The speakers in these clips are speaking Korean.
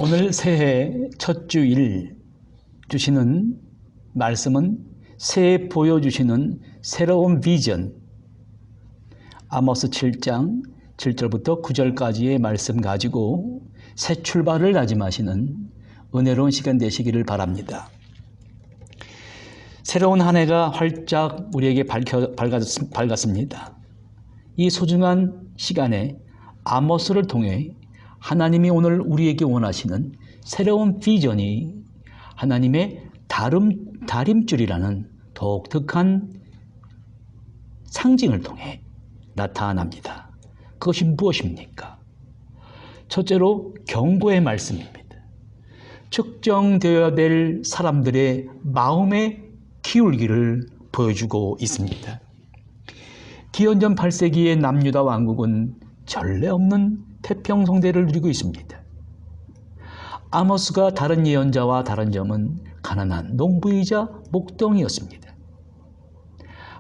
오늘 새해 첫 주일 주시는 말씀은 새해 보여주시는 새로운 비전, 아모스 7장 7절부터 9절까지의 말씀 가지고 새 출발을 다짐하시는 은혜로운 시간 되시기를 바랍니다. 새로운 한 해가 활짝 우리에게 밝았습니다. 이 소중한 시간에 아모스를 통해 하나님이 오늘 우리에게 원하시는 새로운 비전이 하나님의 다림줄이라는 독특한 상징을 통해 나타납니다. 그것이 무엇입니까? 첫째로 경고의 말씀입니다. 측정되어야 될 사람들의 마음의 기울기를 보여주고 있습니다. 기원전 8세기의 남유다 왕국은 전례 없는 태평성대를 누리고 있습니다. 아모스가 다른 예언자와 다른 점은 가난한 농부이자 목동이었습니다.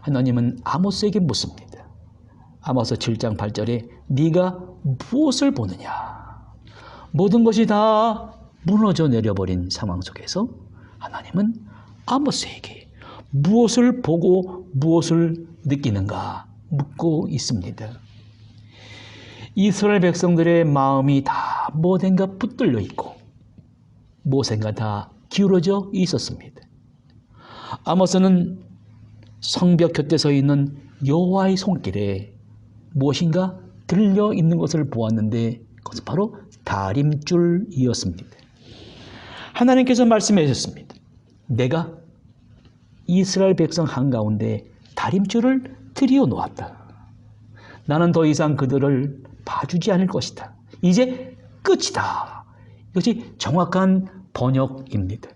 하나님은 아모스에게 묻습니다. 아모스 7장 8절에 네가 무엇을 보느냐? 모든 것이 다 무너져 내려버린 상황 속에서 하나님은 아모스에게 무엇을 보고 무엇을 느끼는가 묻고 있습니다. 이스라엘 백성들의 마음이 다 무엇인가 붙들려 있고 무엇인가 다 기울어져 있었습니다. 아모스는 성벽 곁에 서 있는 여호와의 손길에 무엇인가 들려 있는 것을 보았는데 그것은 바로 다림줄이었습니다. 하나님께서 말씀하셨습니다. 내가 이스라엘 백성 한가운데 다림줄을 들여 놓았다. 나는 더 이상 그들을 봐주지 않을 것이다. 이제 끝이다. 이것이 정확한 번역입니다.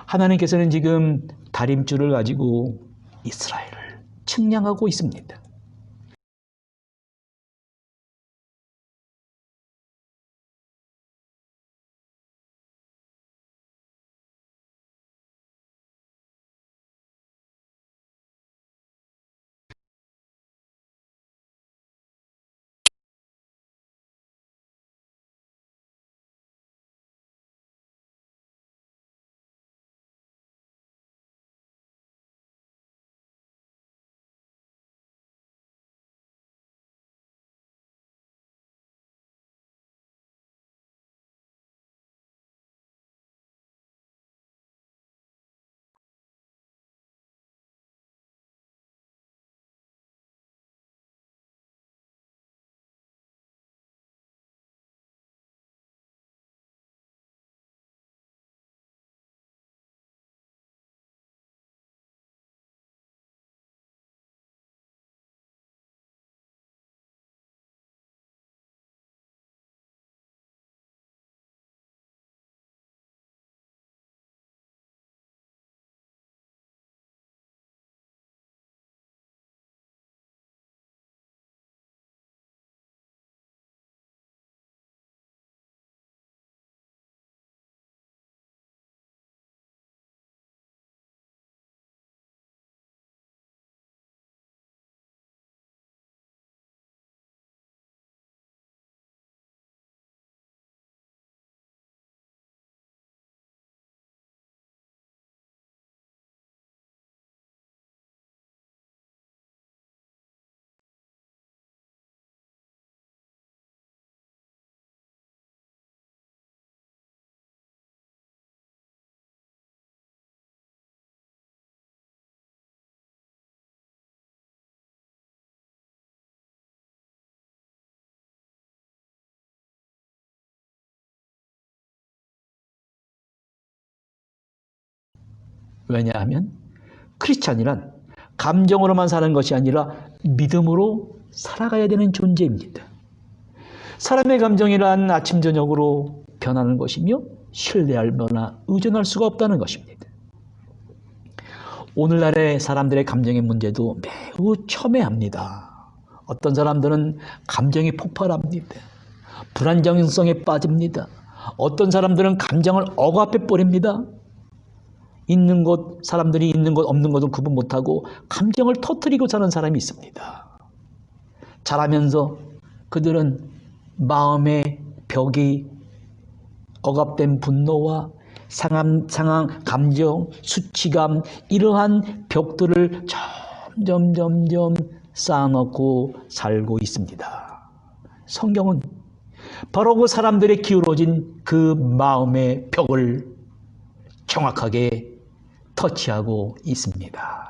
하나님께서는 지금 다림줄을 가지고 이스라엘을 측량하고 있습니다. 왜냐하면 크리스찬이란 감정으로만 사는 것이 아니라 믿음으로 살아가야 되는 존재입니다. 사람의 감정이란 아침 저녁으로 변하는 것이며 신뢰할 거나 의존할 수가 없다는 것입니다. 오늘날의 사람들의 감정의 문제도 매우 첨예합니다. 어떤 사람들은 감정이 폭발합니다. 불안정성에 빠집니다. 어떤 사람들은 감정을 억압해 버립니다. 있는 것, 사람들이 있는 것, 없는 것을 구분 못하고 감정을 터뜨리고 사는 사람이 있습니다. 자라면서 그들은 마음의 벽이 억압된 분노와 상한 감정, 수치감, 이러한 벽들을 점점 쌓아놓고 살고 있습니다. 성경은 바로 그 사람들의 기울어진 그 마음의 벽을 정확하게 터치하고 있습니다.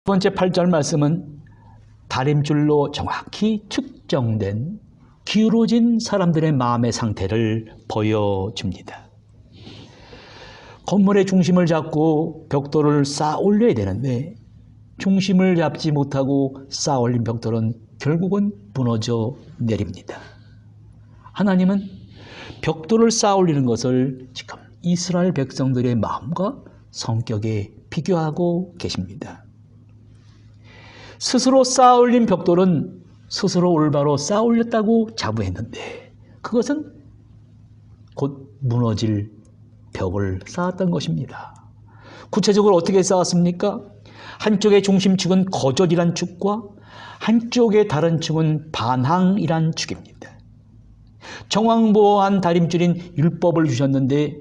두 번째 8절 말씀은 다림줄로 정확히 측정된 기울어진 사람들의 마음의 상태를 보여줍니다. 건물의 중심을 잡고 벽돌을 쌓아 올려야 되는데 중심을 잡지 못하고 쌓아 올린 벽돌은 결국은 무너져 내립니다. 하나님은 벽돌을 쌓아 올리는 것을 지금 이스라엘 백성들의 마음과 성격에 비교하고 계십니다. 스스로 쌓아 올린 벽돌은 스스로 올바로 쌓아 올렸다고 자부했는데 그것은 곧 무너질 벽을 쌓았던 것입니다. 구체적으로 어떻게 쌓았습니까? 한쪽의 중심축은 거절이란 축과 한쪽의 다른 축은 반항이란 축입니다. 정황보호한 다림줄인 율법을 주셨는데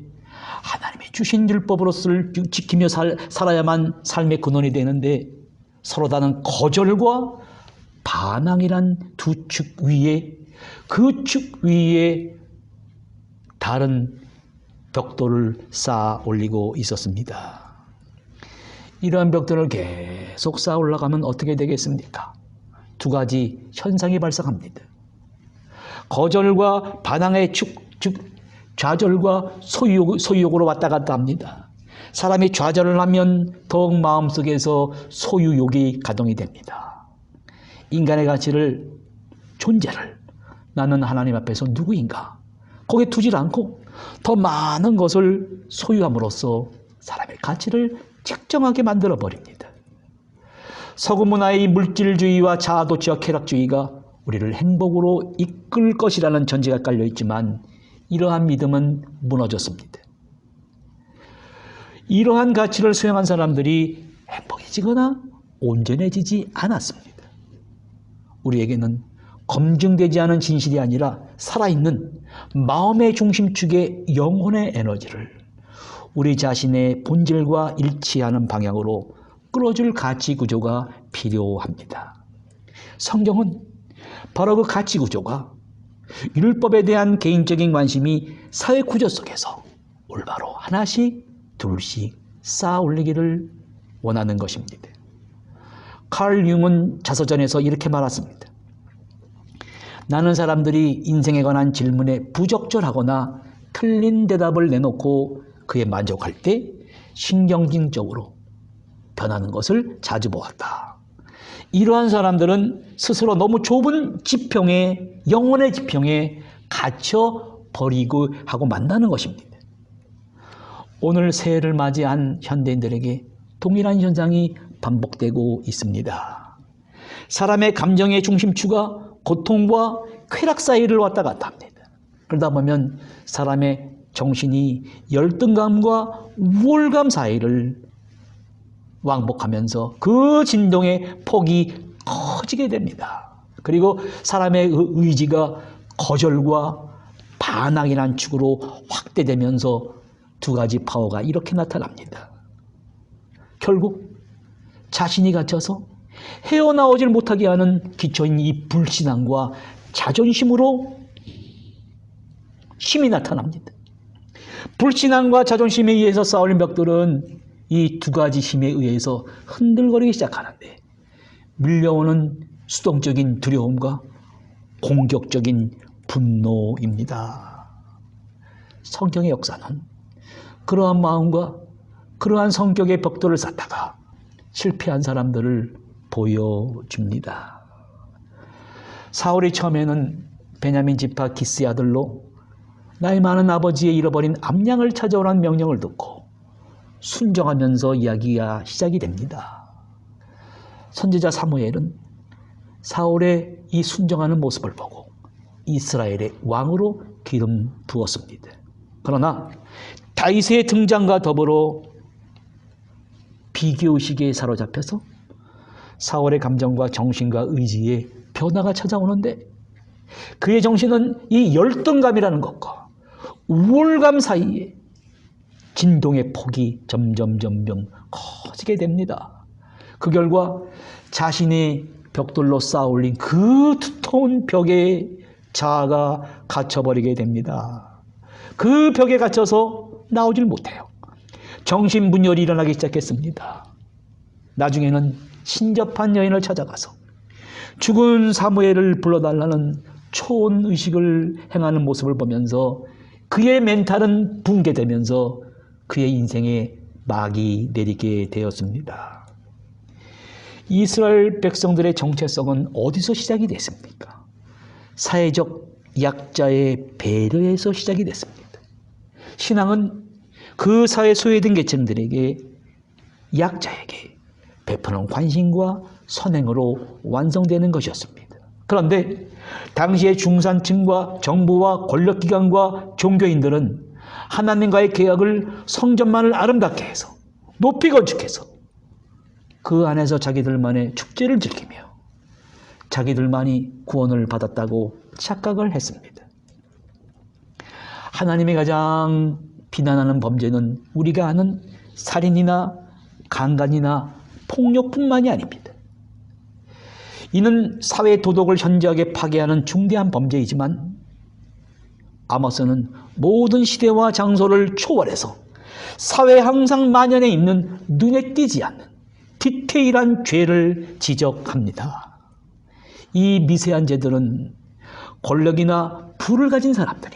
하나님이 주신 율법으로서 지키며 살아야만 삶의 근원이 되는데 서로 다른 거절과 반항이란 두 축 위에 그 축 위에 다른 벽돌을 쌓아 올리고 있었습니다. 이러한 벽돌을 계속 쌓아 올라가면 어떻게 되겠습니까? 두 가지 현상이 발생합니다. 거절과 반항의 축, 즉 좌절과 소유욕으로 왔다 갔다 합니다. 사람이 좌절을 하면 더욱 마음속에서 소유욕이 가동이 됩니다. 인간의 가치를, 존재를 나는 하나님 앞에서 누구인가? 거기에 두질 않고 더 많은 것을 소유함으로써 사람의 가치를 책정하게 만들어버립니다. 서구 문화의 물질주의와 자아도취와 쾌락주의가 우리를 행복으로 이끌 것이라는 전제가 깔려있지만 이러한 믿음은 무너졌습니다. 이러한 가치를 수용한 사람들이 행복해지거나 온전해지지 않았습니다. 우리에게는 검증되지 않은 진실이 아니라 살아있는 마음의 중심축의 영혼의 에너지를 우리 자신의 본질과 일치하는 방향으로 끌어줄 가치 구조가 필요합니다. 성경은 바로 그 가치 구조가 율법에 대한 개인적인 관심이 사회 구조 속에서 올바로 하나씩 둘씩 쌓아 올리기를 원하는 것입니다. 칼 융은 자서전에서 이렇게 말했습니다. 나는 사람들이 인생에 관한 질문에 부적절하거나 틀린 대답을 내놓고 그에 만족할 때 신경질적으로 변하는 것을 자주 보았다. 이러한 사람들은 스스로 너무 좁은 지평에, 영혼의 지평에 갇혀 버리고 하고 만나는 것입니다. 오늘 새해를 맞이한 현대인들에게 동일한 현상이 반복되고 있습니다. 사람의 감정의 중심축가 고통과 쾌락 사이를 왔다 갔다 합니다. 그러다 보면 사람의 정신이 열등감과 우월감 사이를 왕복하면서 그 진동의 폭이 커지게 됩니다. 그리고 사람의 의지가 거절과 반항이라는 축으로 확대되면서 두 가지 파워가 이렇게 나타납니다. 결국 자신이 갇혀서 헤어나오질 못하게 하는 기초인 이 불신앙과 자존심으로 힘이 나타납니다. 불신앙과 자존심에 의해서 쌓아올린 벽돌은 이 두 가지 힘에 의해서 흔들거리기 시작하는데 밀려오는 수동적인 두려움과 공격적인 분노입니다. 성경의 역사는 그러한 마음과 그러한 성격의 벽돌을 쌓다가 실패한 사람들을 보여줍니다. 사울이 처음에는 베냐민 지파 기스의 아들로 나이 많은 아버지의 잃어버린 암양을 찾아오라는 명령을 듣고 순종하면서 이야기가 시작이 됩니다. 선지자 사무엘은 사울의 이 순종하는 모습을 보고 이스라엘의 왕으로 기름 부었습니다. 그러나 다윗의 등장과 더불어 비교의식에 사로잡혀서 사울의 감정과 정신과 의지에 변화가 찾아오는데 그의 정신은 이 열등감이라는 것과 우월감 사이에 진동의 폭이 점점 커지게 됩니다. 그 결과 자신의 벽돌로 쌓아올린 그 두터운 벽에 자아가 갇혀버리게 됩니다. 그 벽에 갇혀서 나오질 못해요. 정신분열이 일어나기 시작했습니다. 나중에는 신접한 여인을 찾아가서 죽은 사무엘을 불러달라는 초혼의식을 행하는 모습을 보면서 그의 멘탈은 붕괴되면서 그의 인생에 막이 내리게 되었습니다. 이스라엘 백성들의 정체성은 어디서 시작이 됐습니까? 사회적 약자의 배려에서 시작이 됐습니다. 신앙은 그 사회 소외된 계층들에게 약자에게 베푸는 관심과 선행으로 완성되는 것이었습니다. 그런데 당시의 중산층과 정부와 권력기관과 종교인들은 하나님과의 계약을 성전만을 아름답게 해서 높이 건축해서 그 안에서 자기들만의 축제를 즐기며 자기들만이 구원을 받았다고 착각을 했습니다. 하나님이 가장 비난하는 범죄는 우리가 아는 살인이나 강간이나 폭력뿐만이 아닙니다. 이는 사회 도덕을 현저하게 파괴하는 중대한 범죄이지만 아모스는 모든 시대와 장소를 초월해서 사회 항상 만연해 있는 눈에 띄지 않는 디테일한 죄를 지적합니다. 이 미세한 죄들은 권력이나 부를 가진 사람들이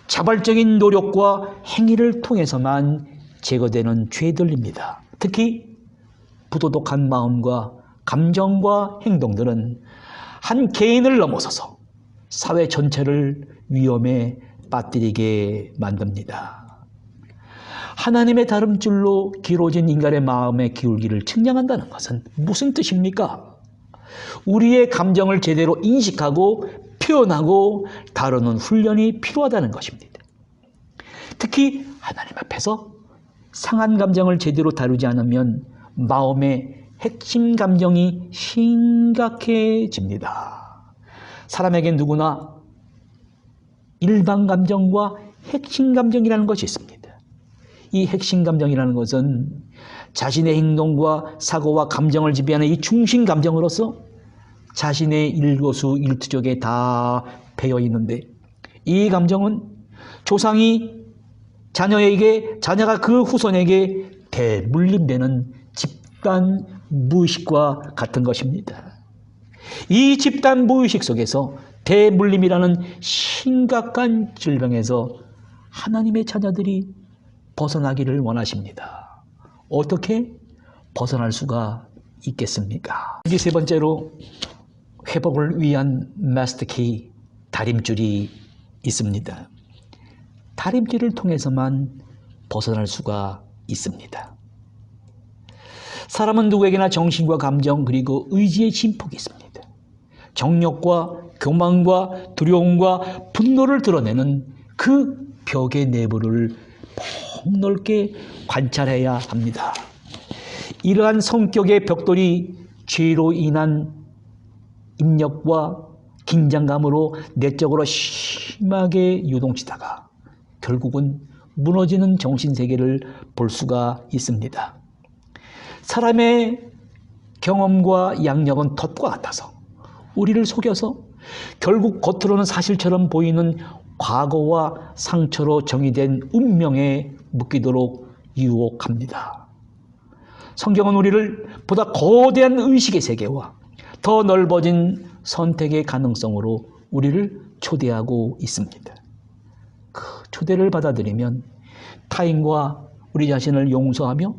자발적인 노력과 행위를 통해서만 제거되는 죄들입니다. 특히 부도덕한 마음과 감정과 행동들은 한 개인을 넘어서서 사회 전체를 위험에 빠뜨리게 만듭니다. 하나님의 다름줄로 기울어진 인간의 마음의 기울기를 측량한다는 것은 무슨 뜻입니까? 우리의 감정을 제대로 인식하고 표현하고 다루는 훈련이 필요하다는 것입니다. 특히 하나님 앞에서 상한 감정을 제대로 다루지 않으면 마음의 핵심 감정이 심각해집니다. 사람에게 누구나 일반 감정과 핵심 감정이라는 것이 있습니다. 이 핵심 감정이라는 것은 자신의 행동과 사고와 감정을 지배하는 이 중심 감정으로서 자신의 일거수일투족에 다 배어 있는데 이 감정은 조상이 자녀에게, 자녀가 그 후손에게 대물림되는 집단 무의식과 같은 것입니다. 이 집단 무의식 속에서 대물림이라는 심각한 질병에서 하나님의 자녀들이 벗어나기를 원하십니다. 어떻게 벗어날 수가 있겠습니까? 여기 세 번째로 회복을 위한 마스터키 다림줄이 있습니다. 다림질을 통해서만 벗어날 수가 있습니다. 사람은 누구에게나 정신과 감정 그리고 의지의 진폭이 있습니다. 정욕과 교만과 두려움과 분노를 드러내는 그 벽의 내부를 폭넓게 관찰해야 합니다. 이러한 성격의 벽돌이 죄로 인한 입력과 긴장감으로 내적으로 심하게 요동치다가 결국은 무너지는 정신세계를 볼 수가 있습니다. 사람의 경험과 양력은 덫과 같아서 우리를 속여서 결국 겉으로는 사실처럼 보이는 과거와 상처로 정의된 운명에 묶이도록 유혹합니다. 성경은 우리를 보다 거대한 의식의 세계와 더 넓어진 선택의 가능성으로 우리를 초대하고 있습니다. 그 초대를 받아들이면 타인과 우리 자신을 용서하며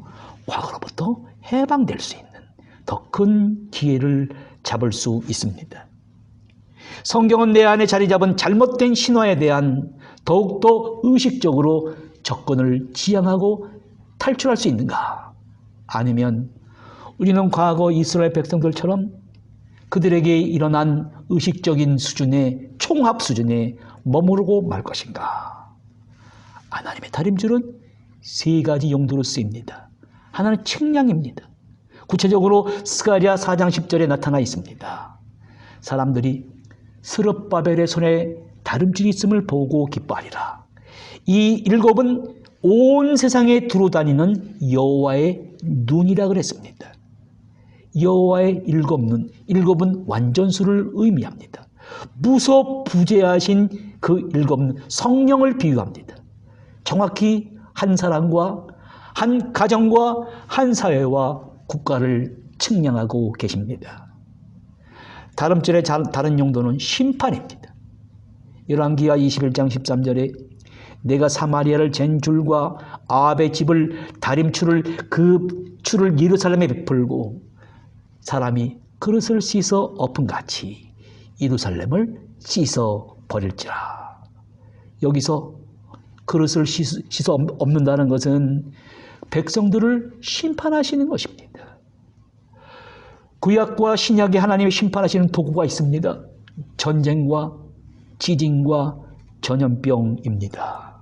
과거로부터 해방될 수 있는 더 큰 기회를 잡을 수 있습니다. 성경은 내 안에 자리 잡은 잘못된 신화에 대한 더욱더 의식적으로 접근을 지향하고 탈출할 수 있는가? 아니면 우리는 과거 이스라엘 백성들처럼 그들에게 일어난 의식적인 수준의 총합 수준에 머무르고 말 것인가? 하나님의 다림줄은 세 가지 용도로 쓰입니다. 하나는 측량입니다. 구체적으로 스가랴 4장 10절에 나타나 있습니다. 사람들이 스룹바벨의 손에 다림줄이 있음을 보고 기뻐하리라. 이 일곱은 온 세상에 두루다니는 여호와의 눈이라 그랬습니다. 여호와의 일곱 눈, 일곱은 완전수를 의미합니다. 무소부재하신 그 일곱 눈, 성령을 비유합니다. 정확히 한 사람과 한 가정과 한 사회와 국가를 측량하고 계십니다. 다름줄의 다른 용도는 심판입니다. 열왕기하 21장 13절에 내가 사마리아를 잰 줄과 아합의 집을 다림줄을 그 줄을 예루살렘에 베풀고 사람이 그릇을 씻어 엎은같이 예루살렘을 씻어 버릴지라. 여기서 그릇을 씻어 엎는다는 것은 백성들을 심판하시는 것입니다. 구약과 신약에 하나님이 심판하시는 도구가 있습니다. 전쟁과 지진과 전염병입니다.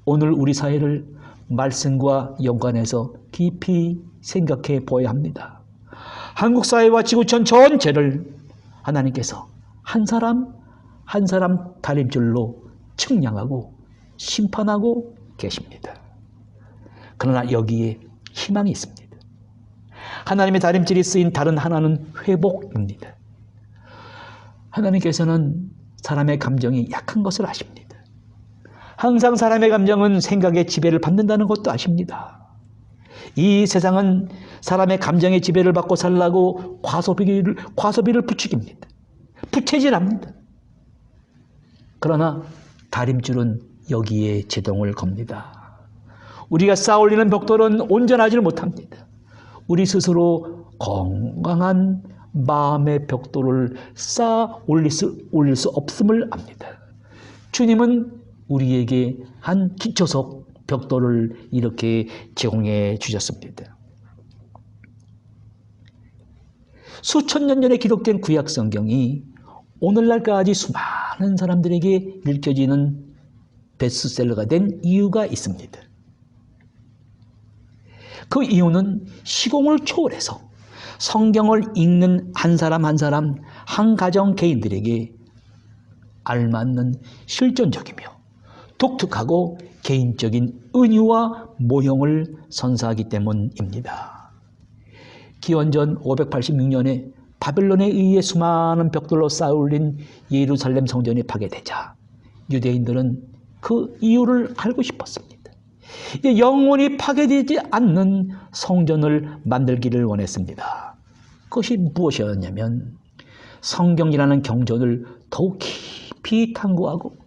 오늘 우리 사회를 말씀과 연관해서 깊이 생각해 보아야 합니다. 한국 사회와 지구촌 전체를 하나님께서 한 사람 한 사람 다림줄로 측량하고 심판하고 계십니다. 그러나 여기에 희망이 있습니다. 하나님의 다림줄이 쓰인 다른 하나는 회복입니다. 하나님께서는 사람의 감정이 약한 것을 아십니다. 항상 사람의 감정은 생각의 지배를 받는다는 것도 아십니다. 이 세상은 사람의 감정의 지배를 받고 살라고 과소비를 부추깁니다. 부채질합니다. 그러나 다림줄은 여기에 제동을 겁니다. 우리가 쌓아올리는 벽돌은 온전하지를 못합니다. 우리 스스로 건강한 마음의 벽돌을 쌓아 올릴 수 없음을 압니다. 주님은 우리에게 한 기초석 벽돌을 이렇게 제공해 주셨습니다. 수천 년 전에 기록된 구약 성경이 오늘날까지 수많은 사람들에게 읽혀지는 베스트셀러가 된 이유가 있습니다. 그 이유는 시공을 초월해서 성경을 읽는 한 사람 한 사람, 한 가정 개인들에게 알맞는 실존적이며 독특하고 개인적인 은유와 모형을 선사하기 때문입니다. 기원전 586년에 바벨론에 의해 수많은 벽돌로 쌓아올린 예루살렘 성전이 파괴되자 유대인들은 그 이유를 알고 싶었습니다. 영원히 파괴되지 않는 성전을 만들기를 원했습니다. 그것이 무엇이었냐면 성경이라는 경전을 더욱 깊이 탐구하고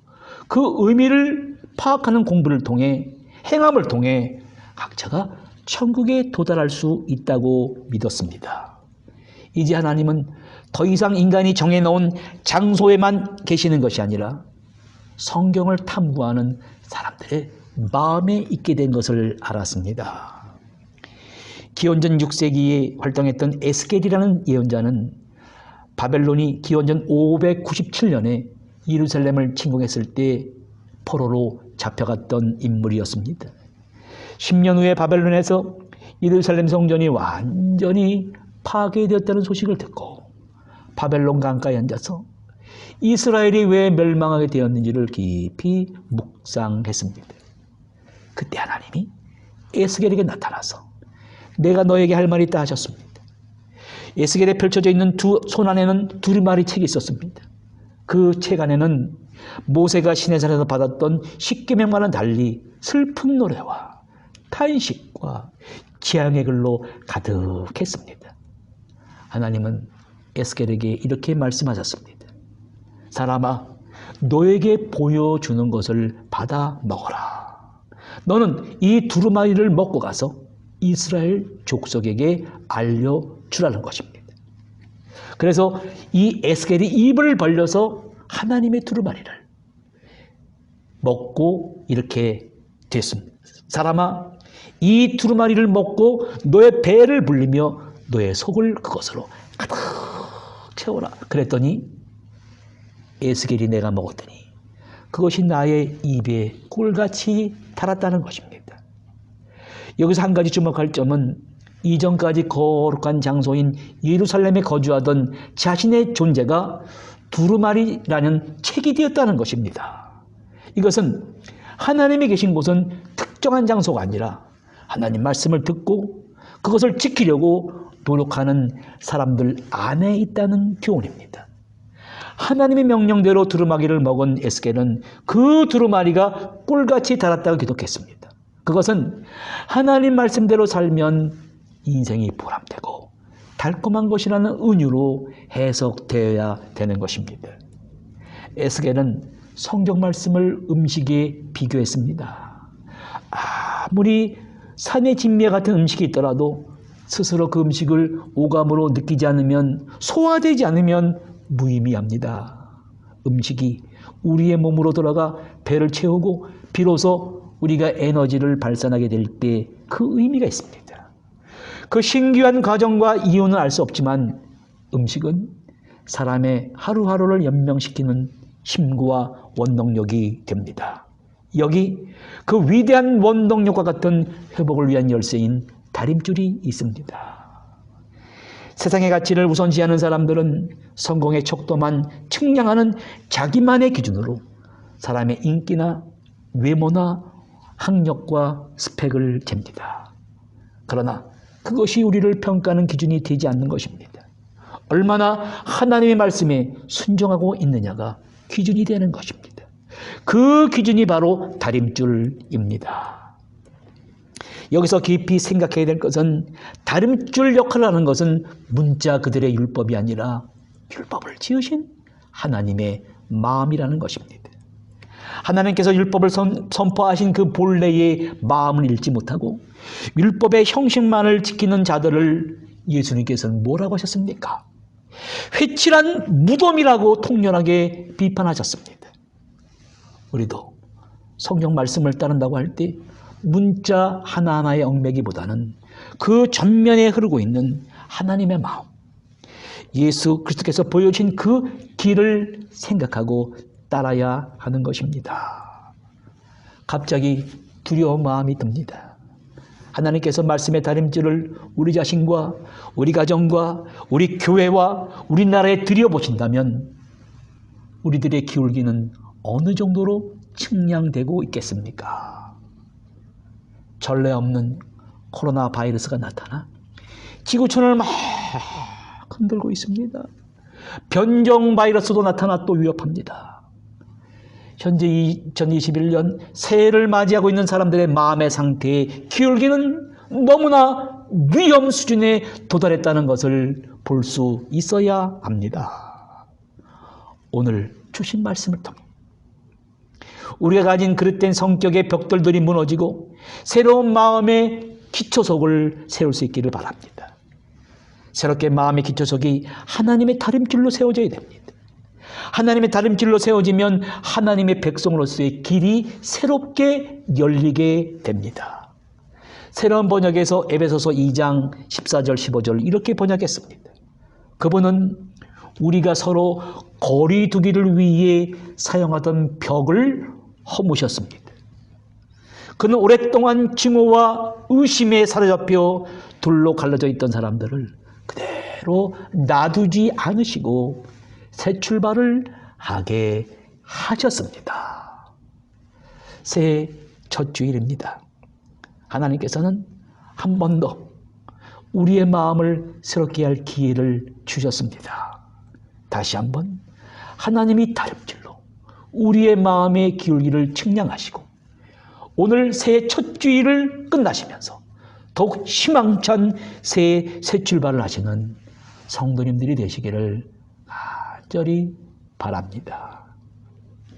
그 의미를 파악하는 공부를 통해 행함을 통해 각자가 천국에 도달할 수 있다고 믿었습니다. 이제 하나님은 더 이상 인간이 정해놓은 장소에만 계시는 것이 아니라 성경을 탐구하는 사람들의 마음에 있게 된 것을 알았습니다. 기원전 6세기에 활동했던 에스겔이라는 예언자는 바벨론이 기원전 597년에 예루살렘을 침공했을 때 포로로 잡혀갔던 인물이었습니다. 10년 후에 바벨론에서 예루살렘 성전이 완전히 파괴되었다는 소식을 듣고 바벨론 강가에 앉아서 이스라엘이 왜 멸망하게 되었는지를 깊이 묵상했습니다. 그때 하나님이 에스겔에게 나타나서 내가 너에게 할 말이 있다 하셨습니다. 에스겔에 펼쳐져 있는 두 손 안에는 두루마리 책이 있었습니다. 그 책 안에는 모세가 시내산에서 받았던 십계명과는 달리 슬픈 노래와 탄식과 재앙의 글로 가득했습니다. 하나님은 에스겔에게 이렇게 말씀하셨습니다. 사람아, 너에게 보여주는 것을 받아 먹어라. 너는 이 두루마리를 먹고 가서 이스라엘 족속에게 알려주라는 것입니다. 그래서 이 에스겔이 입을 벌려서 하나님의 두루마리를 먹고 이렇게 됐습니다. 사람아, 이 두루마리를 먹고 너의 배를 불리며 너의 속을 그것으로 가득 채워라. 그랬더니 에스겔이 내가 먹었더니 그것이 나의 입에 꿀같이 달았다는 것입니다. 여기서 한 가지 주목할 점은 이전까지 거룩한 장소인 예루살렘에 거주하던 자신의 존재가 두루마리라는 책이 되었다는 것입니다. 이것은 하나님이 계신 곳은 특정한 장소가 아니라 하나님 말씀을 듣고 그것을 지키려고 노력하는 사람들 안에 있다는 교훈입니다. 하나님의 명령대로 두루마리를 먹은 에스겔은 그 두루마리가 꿀같이 달았다고 기록했습니다. 그것은 하나님 말씀대로 살면 인생이 보람되고 달콤한 것이라는 은유로 해석되어야 되는 것입니다. 에스겔은 성경 말씀을 음식에 비교했습니다. 아무리 산의 진미와 같은 음식이 있더라도 스스로 그 음식을 오감으로 느끼지 않으면, 소화되지 않으면 무의미합니다. 음식이 우리의 몸으로 들어가 배를 채우고 비로소 우리가 에너지를 발산하게 될 때 그 의미가 있습니다. 그 신기한 과정과 이유는 알 수 없지만 음식은 사람의 하루하루를 연명시키는 힘과 원동력이 됩니다. 여기 그 위대한 원동력과 같은 회복을 위한 열쇠인 다림줄이 있습니다. 세상의 가치를 우선시하는 사람들은 성공의 척도만 측량하는 자기만의 기준으로 사람의 인기나 외모나 학력과 스펙을 잽니다. 그러나 그것이 우리를 평가하는 기준이 되지 않는 것입니다. 얼마나 하나님의 말씀에 순종하고 있느냐가 기준이 되는 것입니다. 그 기준이 바로 다림줄입니다. 여기서 깊이 생각해야 될 것은 다림줄 역할을 하는 것은 문자 그들의 율법이 아니라 율법을 지으신 하나님의 마음이라는 것입니다. 하나님께서 율법을 선포하신 그 본래의 마음을 잃지 못하고 율법의 형식만을 지키는 자들을 예수님께서는 뭐라고 하셨습니까? 회칠한 무덤이라고 통렬하게 비판하셨습니다. 우리도 성경 말씀을 따른다고 할 때 문자 하나하나의 얽매기보다는 그 전면에 흐르고 있는 하나님의 마음, 예수 그리스도께서 보여주신 그 길을 생각하고 따라야 하는 것입니다. 갑자기 두려운 마음이 듭니다. 하나님께서 말씀의 다림줄을 우리 자신과 우리 가정과 우리 교회와 우리나라에 들여보신다면 우리들의 기울기는 어느 정도로 측량되고 있겠습니까? 전례 없는 코로나 바이러스가 나타나 지구촌을 막 흔들고 있습니다. 변종 바이러스도 나타나 또 위협합니다. 현재 2021년 새해를 맞이하고 있는 사람들의 마음의 상태의 기울기는 너무나 위험 수준에 도달했다는 것을 볼 수 있어야 합니다. 오늘 주신 말씀을 통해 우리가 가진 그릇된 성격의 벽돌들이 무너지고 새로운 마음의 기초석을 세울 수 있기를 바랍니다. 새롭게 마음의 기초석이 하나님의 다림줄로 세워져야 됩니다. 하나님의 다림줄로 세워지면 하나님의 백성으로서의 길이 새롭게 열리게 됩니다. 새로운 번역에서 에베소서 2장 14절 15절 이렇게 번역했습니다. 그분은 우리가 서로 거리 두기를 위해 사용하던 벽을 허무셨습니다. 그는 오랫동안 증오와 의심에 사로잡혀 둘로 갈라져 있던 사람들을 그대로 놔두지 않으시고 새 출발을 하게 하셨습니다. 새해 첫 주일입니다. 하나님께서는 한 번 더 우리의 마음을 새롭게 할 기회를 주셨습니다. 다시 한번 하나님이 다림줄로 우리의 마음의 기울기를 측량하시고 오늘 새해 첫 주일을 끝나시면서 더욱 희망찬 새해 새 출발을 하시는 성도님들이 되시기를 간절히 바랍니다.